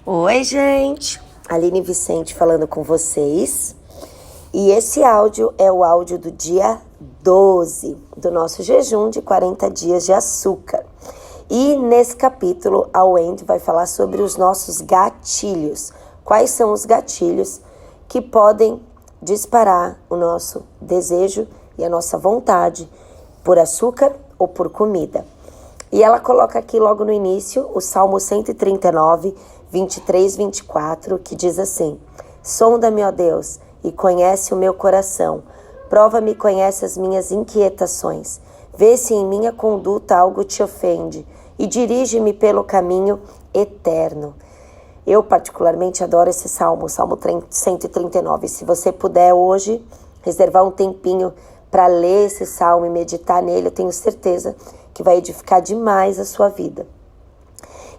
Oi, gente! Aline Vicente falando com vocês. E esse áudio é o áudio do dia 12 do nosso jejum de 40 dias de açúcar. E nesse capítulo, a Wendy vai falar sobre os nossos gatilhos. Quais são os gatilhos que podem disparar o nosso desejo e a nossa vontade por açúcar ou por comida. E ela coloca aqui logo no início o Salmo 139, 23, 24, que diz assim: Sonda-me, ó Deus, e conhece o meu coração. Prova-me e conhece as minhas inquietações. Vê se em minha conduta algo te ofende e dirige-me pelo caminho eterno. Eu particularmente adoro esse salmo, o Salmo 139. Se você puder hoje reservar um tempinho para ler esse salmo e meditar nele, eu tenho certeza que vai edificar demais a sua vida.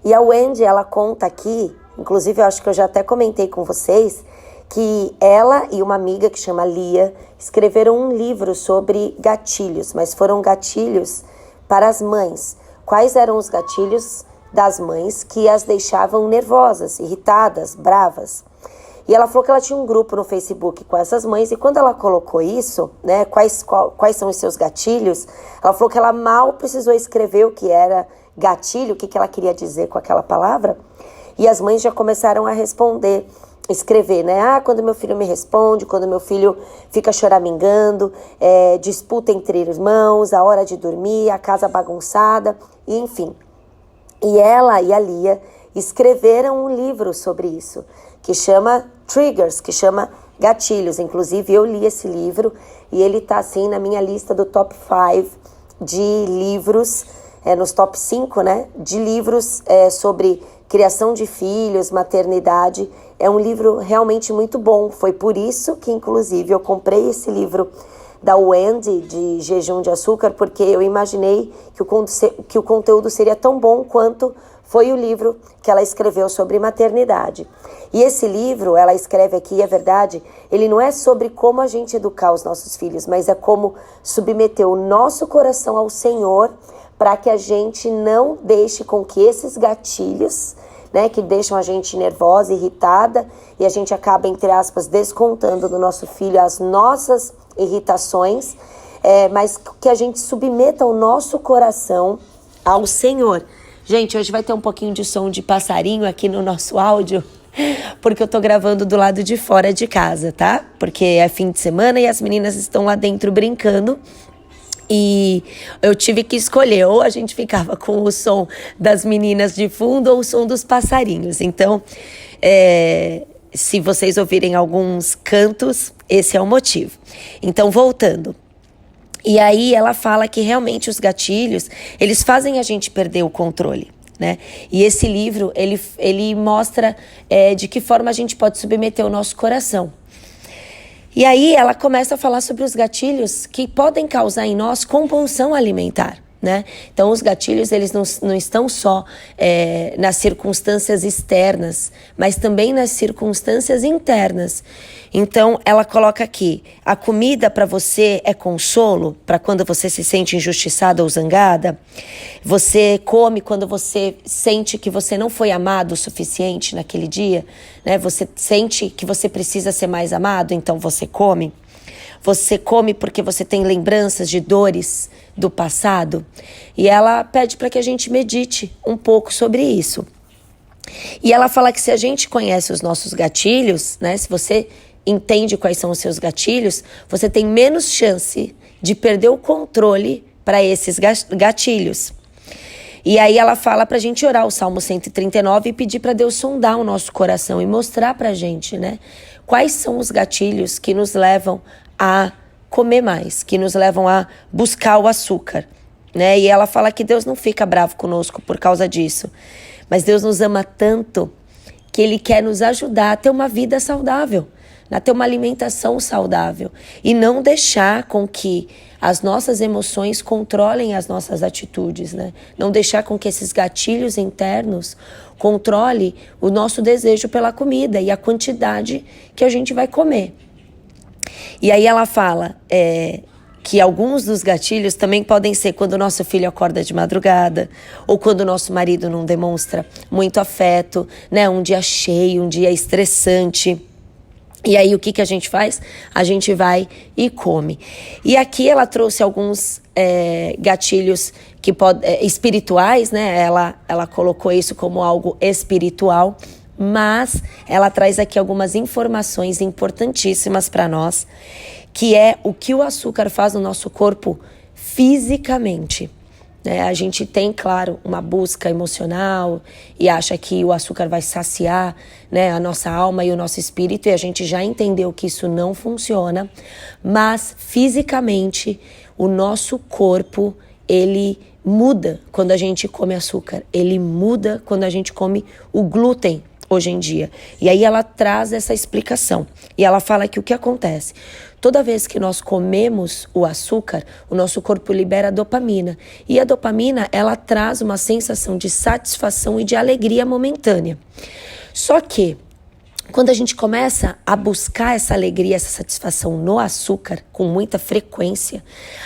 E a Wendy, ela conta aqui, inclusive eu acho que eu já até comentei com vocês, que ela e uma amiga que chama Lia escreveram um livro sobre gatilhos, mas foram gatilhos para as mães. Quais eram os gatilhos das mães que as deixavam nervosas, irritadas, bravas? E ela falou que ela tinha um grupo no Facebook com essas mães, e quando ela colocou isso, né, quais são os seus gatilhos, ela falou que ela mal precisou escrever o que era gatilho, o que ela queria dizer com aquela palavra, e as mães já começaram a responder, escrever, né? Quando meu filho me responde, quando meu filho fica choramingando, disputa entre irmãos, a hora de dormir, a casa bagunçada, e enfim. E ela e a Lia escreveram um livro sobre isso, que chama Triggers, que chama Gatilhos. Inclusive, eu li esse livro e ele tá assim na minha lista do top 5 de livros, nos top 5, né, de livros sobre criação de filhos, maternidade. É um livro realmente muito bom. Foi por isso que, inclusive, eu comprei esse livro da Wendy, de jejum de açúcar, porque eu imaginei que o conteúdo seria tão bom quanto foi o livro que ela escreveu sobre maternidade. E esse livro, ela escreve aqui, é verdade, ele não é sobre como a gente educar os nossos filhos, mas é como submeter o nosso coração ao Senhor para que a gente não deixe com que esses gatilhos, né, que deixam a gente nervosa, irritada, e a gente acaba, entre aspas, descontando no nosso filho as nossas irritações, mas que a gente submeta o nosso coração ao Senhor. Gente, hoje vai ter um pouquinho de som de passarinho aqui no nosso áudio, porque eu tô gravando do lado de fora de casa, tá? Porque é fim de semana e as meninas estão lá dentro brincando. E eu tive que escolher, ou a gente ficava com o som das meninas de fundo ou o som dos passarinhos. Então, se vocês ouvirem alguns cantos, esse é o motivo. Então, voltando. E aí ela fala que realmente os gatilhos, eles fazem a gente perder o controle, né? E esse livro, ele mostra de que forma a gente pode submeter o nosso coração. E aí ela começa a falar sobre os gatilhos que podem causar em nós compulsão alimentar, né? Então os gatilhos, eles não estão só nas circunstâncias externas, mas também nas circunstâncias internas. Então ela coloca aqui: a comida para você é consolo para quando você se sente injustiçada ou zangada? Você come quando você sente que você não foi amado o suficiente naquele dia, né? Você sente que você precisa ser mais amado, então você come. Você come porque você tem lembranças de dores do passado. E ela pede para que a gente medite um pouco sobre isso. E ela fala que se a gente conhece os nossos gatilhos, né, se você entende quais são os seus gatilhos, você tem menos chance de perder o controle para esses gatilhos. E aí ela fala pra gente orar o Salmo 139 e pedir para Deus sondar o nosso coração e mostrar pra gente, né, quais são os gatilhos que nos levam a comer mais, que nos levam a buscar o açúcar, né? E ela fala que Deus não fica bravo conosco por causa disso, mas Deus nos ama tanto que Ele quer nos ajudar a ter uma vida saudável, a ter uma alimentação saudável e não deixar com que as nossas emoções controlem as nossas atitudes, né? Não deixar com que esses gatilhos internos controlem o nosso desejo pela comida e a quantidade que a gente vai comer. E aí ela fala que alguns dos gatilhos também podem ser quando o nosso filho acorda de madrugada, ou quando o nosso marido não demonstra muito afeto, né? Um dia cheio, um dia estressante. E aí o que a gente faz? A gente vai e come. E aqui ela trouxe alguns gatilhos espirituais, né? Ela colocou isso como algo espiritual, mas ela traz aqui algumas informações importantíssimas para nós, que é o que o açúcar faz no nosso corpo fisicamente. A gente tem, claro, uma busca emocional e acha que o açúcar vai saciar, né, a nossa alma e o nosso espírito, e a gente já entendeu que isso não funciona, mas fisicamente o nosso corpo, ele muda quando a gente come açúcar, ele muda quando a gente come o glúten hoje em dia. E aí ela traz essa explicação e ela fala que o que acontece? Toda vez que nós comemos o açúcar, o nosso corpo libera dopamina. E a dopamina, ela traz uma sensação de satisfação e de alegria momentânea. Só que, quando a gente começa a buscar essa alegria, essa satisfação no açúcar com muita frequência,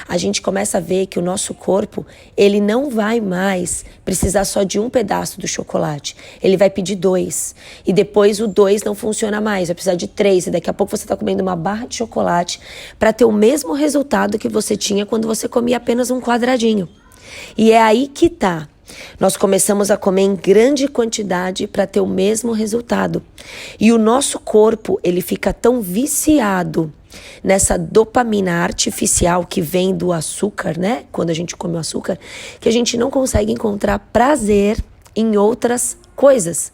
a gente começa a ver que o nosso corpo, ele não vai mais precisar só de um pedaço do chocolate. Ele vai pedir 2. E depois o 2 não funciona mais, vai precisar de 3. E daqui a pouco você está comendo uma barra de chocolate para ter o mesmo resultado que você tinha quando você comia apenas um quadradinho. E é aí que tá. Nós começamos a comer em grande quantidade para ter o mesmo resultado. E o nosso corpo, ele fica tão viciado nessa dopamina artificial que vem do açúcar, né? Quando a gente come o açúcar, que a gente não consegue encontrar prazer em outras coisas.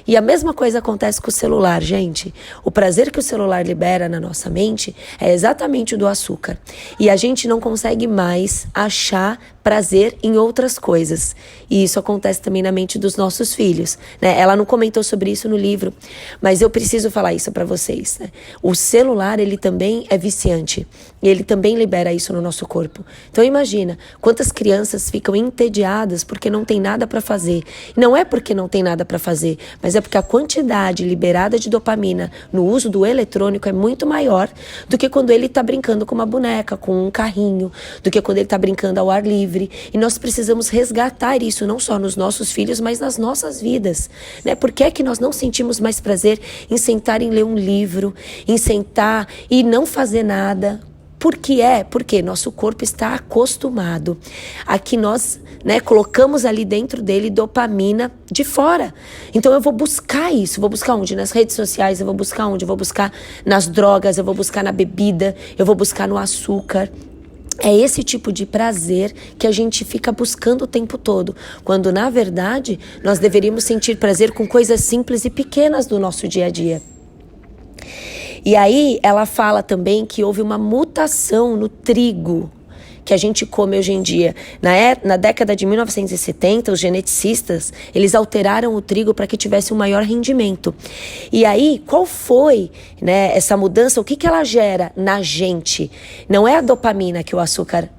E a mesma coisa acontece com o celular, gente. O prazer que o celular libera na nossa mente é exatamente o do açúcar. E a gente não consegue mais achar prazer em outras coisas. E isso acontece também na mente dos nossos filhos, né? Ela não comentou sobre isso no livro, mas eu preciso falar isso para vocês, né? O celular, ele também é viciante. E ele também libera isso no nosso corpo. Então imagina, quantas crianças ficam entediadas porque não tem nada para fazer. Não é porque não tem nada para fazer, mas é porque a quantidade liberada de dopamina no uso do eletrônico é muito maior do que quando ele está brincando com uma boneca, com um carrinho, do que quando ele está brincando ao ar livre. E nós precisamos resgatar isso não só nos nossos filhos, mas nas nossas vidas, né? Por que é que nós não sentimos mais prazer em sentar e ler um livro, em sentar e não fazer nada? Porque nosso corpo está acostumado a que nós, né, colocamos ali dentro dele dopamina de fora. Então eu vou buscar isso, vou buscar onde? Nas redes sociais, eu vou buscar onde? Eu vou buscar nas drogas, eu vou buscar na bebida, eu vou buscar no açúcar. É esse tipo de prazer que a gente fica buscando o tempo todo, quando na verdade nós deveríamos sentir prazer com coisas simples e pequenas do nosso dia a dia. E aí ela fala também que houve uma mutação no trigo que a gente come hoje em dia. Na década de 1970, os geneticistas, eles alteraram o trigo para que tivesse um maior rendimento. E aí, qual foi, né, essa mudança? O que ela gera na gente? Não é a dopamina que o açúcar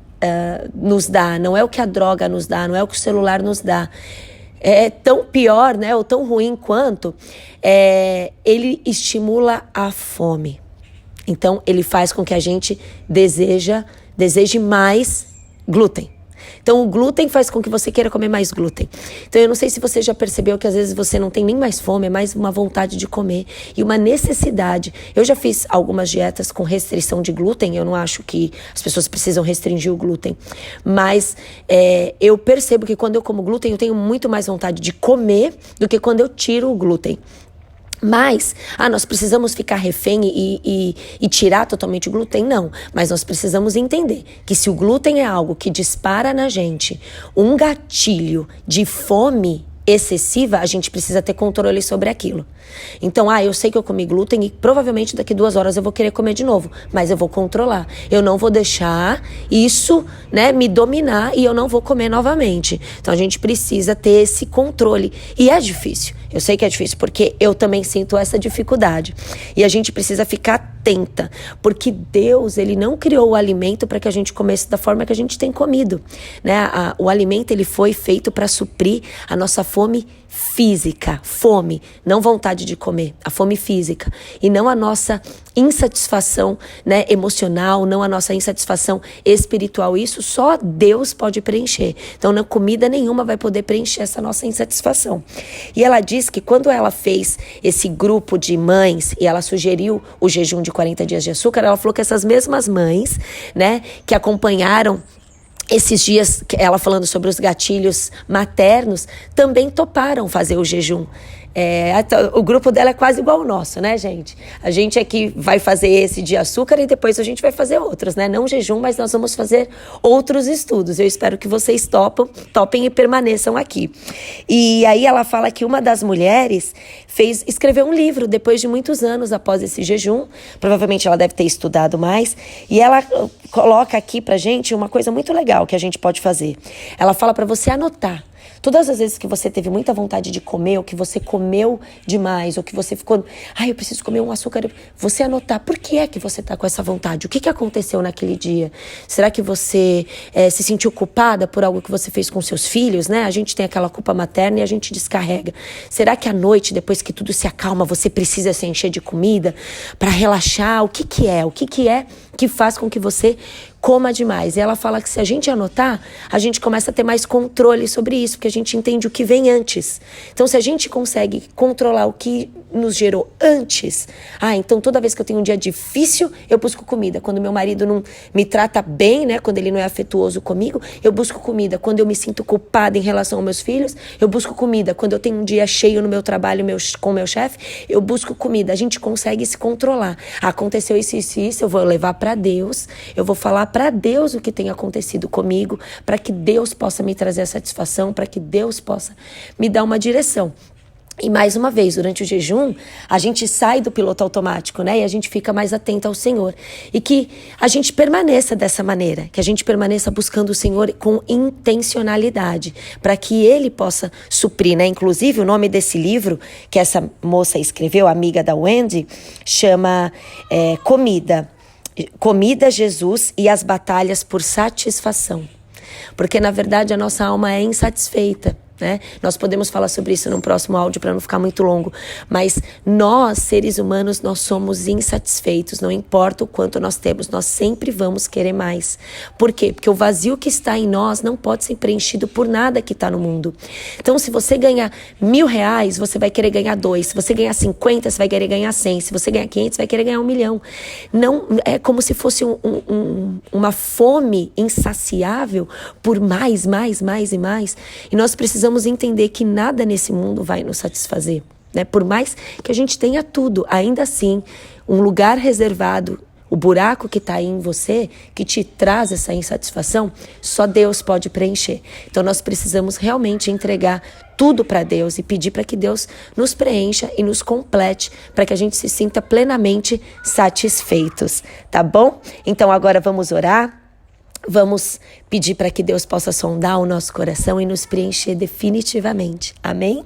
nos dá, não é o que a droga nos dá, não é o que o celular nos dá. É tão pior, né, ou tão ruim quanto, ele estimula a fome. Então, ele faz com que a gente deseje mais glúten. Então, o glúten faz com que você queira comer mais glúten. Então, eu não sei se você já percebeu que às vezes você não tem nem mais fome, é mais uma vontade de comer e uma necessidade. Eu já fiz algumas dietas com restrição de glúten, eu não acho que as pessoas precisam restringir o glúten, mas eu percebo que quando eu como glúten, eu tenho muito mais vontade de comer do que quando eu tiro o glúten. Mas, nós precisamos ficar refém e tirar totalmente o glúten? Não, mas nós precisamos entender que se o glúten é algo que dispara na gente um gatilho de fome excessiva, a gente precisa ter controle sobre aquilo. Então, eu sei que eu comi glúten e provavelmente daqui 2 horas eu vou querer comer de novo, mas eu vou controlar. Eu não vou deixar isso, né, me dominar e eu não vou comer novamente. Então, a gente precisa ter esse controle. E é difícil. Eu sei que é difícil porque eu também sinto essa dificuldade. E a gente precisa ficar atenta, porque Deus, ele não criou o alimento para que a gente comesse da forma que a gente tem comido, né? O alimento, ele foi feito para suprir a nossa fome física, fome, não vontade de comer, a fome física, e não a nossa insatisfação, né, emocional, não a nossa insatisfação espiritual. Isso só Deus pode preencher. Então, não, comida nenhuma vai poder preencher essa nossa insatisfação. E ela diz que quando ela fez esse grupo de mães e ela sugeriu o jejum de 40 dias de açúcar, ela falou que essas mesmas mães, né, que acompanharam esses dias, ela falando sobre os gatilhos maternos, também toparam fazer o jejum. O grupo dela é quase igual ao nosso, né, gente? A gente aqui vai fazer esse de açúcar e depois a gente vai fazer outros, né? Não jejum, mas nós vamos fazer outros estudos. Eu espero que vocês topem e permaneçam aqui. E aí ela fala que uma das mulheres escreveu um livro depois de muitos anos após esse jejum. Provavelmente ela deve ter estudado mais. E ela coloca aqui pra gente uma coisa muito legal que a gente pode fazer. Ela fala pra você anotar. Todas as vezes que você teve muita vontade de comer, ou que você comeu demais, ou que você ficou, eu preciso comer um açúcar, você anotar por que é que você está com essa vontade, o que aconteceu naquele dia. Será que você se sentiu culpada por algo que você fez com seus filhos, né? A gente tem aquela culpa materna e a gente descarrega. Será que à noite, depois que tudo se acalma, você precisa se encher de comida para relaxar? O que é que faz com que você coma demais? E ela fala que se a gente anotar, a gente começa a ter mais controle sobre isso, porque a gente entende o que vem antes. Então, se a gente consegue controlar o que nos gerou antes, então toda vez que eu tenho um dia difícil, eu busco comida. Quando meu marido não me trata bem, né, quando ele não é afetuoso comigo, eu busco comida. Quando eu me sinto culpada em relação aos meus filhos, eu busco comida. Quando eu tenho um dia cheio no meu trabalho com o meu chefe, eu busco comida. A gente consegue se controlar. Aconteceu isso, eu vou levar para Deus, eu vou falar para Deus o que tem acontecido comigo, para que Deus possa me trazer a satisfação, para que Deus possa me dar uma direção. E mais uma vez, durante o jejum, a gente sai do piloto automático, né? E a gente fica mais atento ao Senhor. E que a gente permaneça dessa maneira, que a gente permaneça buscando o Senhor com intencionalidade, para que Ele possa suprir, né? Inclusive, o nome desse livro que essa moça escreveu, amiga da Wendy, chama Comida, Jesus e as batalhas por satisfação. Porque, na verdade, a nossa alma é insatisfeita, né? Nós podemos falar sobre isso no próximo áudio para não ficar muito longo, mas nós, seres humanos, nós somos insatisfeitos, não importa o quanto nós temos, nós sempre vamos querer mais. Por quê? Porque o vazio que está em nós não pode ser preenchido por nada que está no mundo. Então, se você ganhar R$1.000, você vai querer ganhar 2. Se você ganhar 50, você vai querer ganhar 100. Se você ganhar 500, você vai querer ganhar 1 milhão. Não, é como se fosse uma fome insaciável por mais e mais. E nós precisamos entender que nada nesse mundo vai nos satisfazer, né? Por mais que a gente tenha tudo, ainda assim, um lugar reservado, o buraco que está aí em você, que te traz essa insatisfação, só Deus pode preencher. Então nós precisamos realmente entregar tudo para Deus e pedir para que Deus nos preencha e nos complete, para que a gente se sinta plenamente satisfeitos, tá bom? Então agora vamos orar. Vamos pedir para que Deus possa sondar o nosso coração e nos preencher definitivamente. Amém?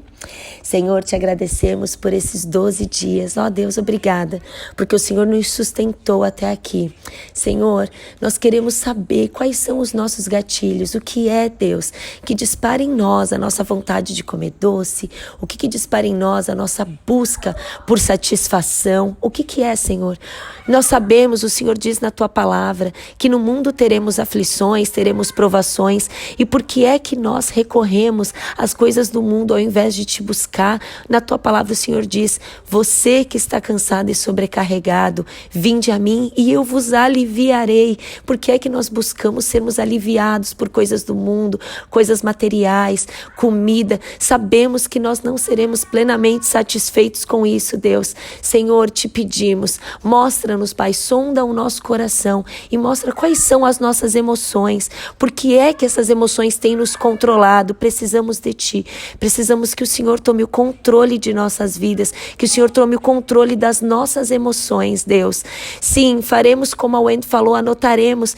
Senhor, te agradecemos por esses 12 dias. Ó Deus, obrigada, porque o Senhor nos sustentou até aqui. Senhor, nós queremos saber quais são os nossos gatilhos, o que é, Deus, que dispara em nós a nossa vontade de comer doce, o que dispara em nós a nossa busca por satisfação, o que é, Senhor? Nós sabemos, o Senhor diz na tua palavra, que no mundo teremos aflições, teremos provações, e por que é que nós recorremos às coisas do mundo ao invés de te buscar? Na tua palavra o Senhor diz: você que está cansado e sobrecarregado, vinde a mim e eu vos aliviarei. Por que é que nós buscamos sermos aliviados por coisas do mundo, coisas materiais, comida? Sabemos que nós não seremos plenamente satisfeitos com isso, Deus. Senhor, te pedimos, mostra-nos, Pai, sonda o nosso coração e mostra quais são as nossas emoções. Por que é que essas emoções têm nos controlado? Precisamos de Ti. Precisamos que o Senhor tome o controle de nossas vidas, que o Senhor tome o controle das nossas emoções, Deus. Sim, faremos como a Wendy falou, anotaremos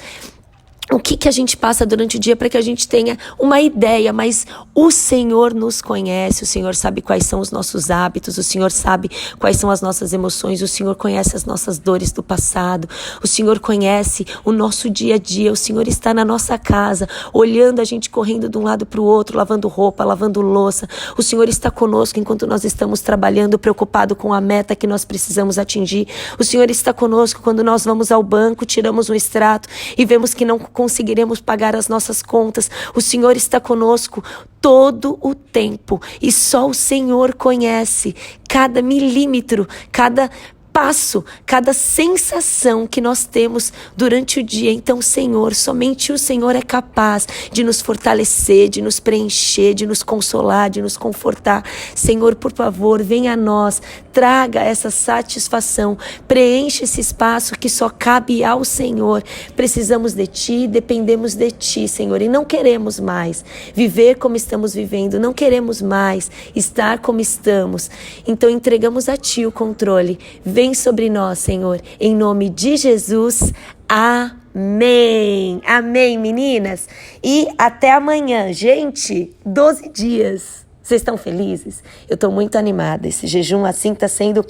o que a gente passa durante o dia para que a gente tenha uma ideia, mas o Senhor nos conhece, o Senhor sabe quais são os nossos hábitos, o Senhor sabe quais são as nossas emoções, o Senhor conhece as nossas dores do passado, o Senhor conhece o nosso dia a dia, o Senhor está na nossa casa, olhando a gente correndo de um lado para o outro, lavando roupa, lavando louça, o Senhor está conosco enquanto nós estamos trabalhando, preocupado com a meta que nós precisamos atingir, o Senhor está conosco quando nós vamos ao banco, tiramos um extrato e vemos que não conseguiremos pagar as nossas contas. O Senhor está conosco todo o tempo e só o Senhor conhece cada milímetro, cada passo, cada sensação que nós temos durante o dia. Então, Senhor, somente o Senhor é capaz de nos fortalecer, de nos preencher, de nos consolar, de nos confortar. Senhor, por favor, venha a nós, traga essa satisfação, preenche esse espaço que só cabe ao Senhor. Precisamos de Ti, dependemos de Ti, Senhor, e não queremos mais viver como estamos vivendo, não queremos mais estar como estamos. Então, entregamos a Ti o controle. Vem sobre nós, Senhor, em nome de Jesus. Amém. Amém, meninas. E até amanhã. Gente, 12 dias. Vocês estão felizes? Eu estou muito animada. Esse jejum assim está sendo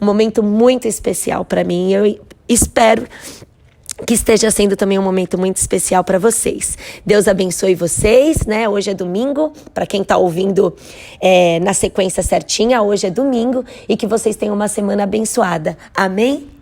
um momento muito especial para mim. Eu espero que esteja sendo também um momento muito especial para vocês. Deus abençoe vocês, né? Hoje é domingo, para quem está ouvindo na sequência certinha, hoje é domingo, e que vocês tenham uma semana abençoada. Amém?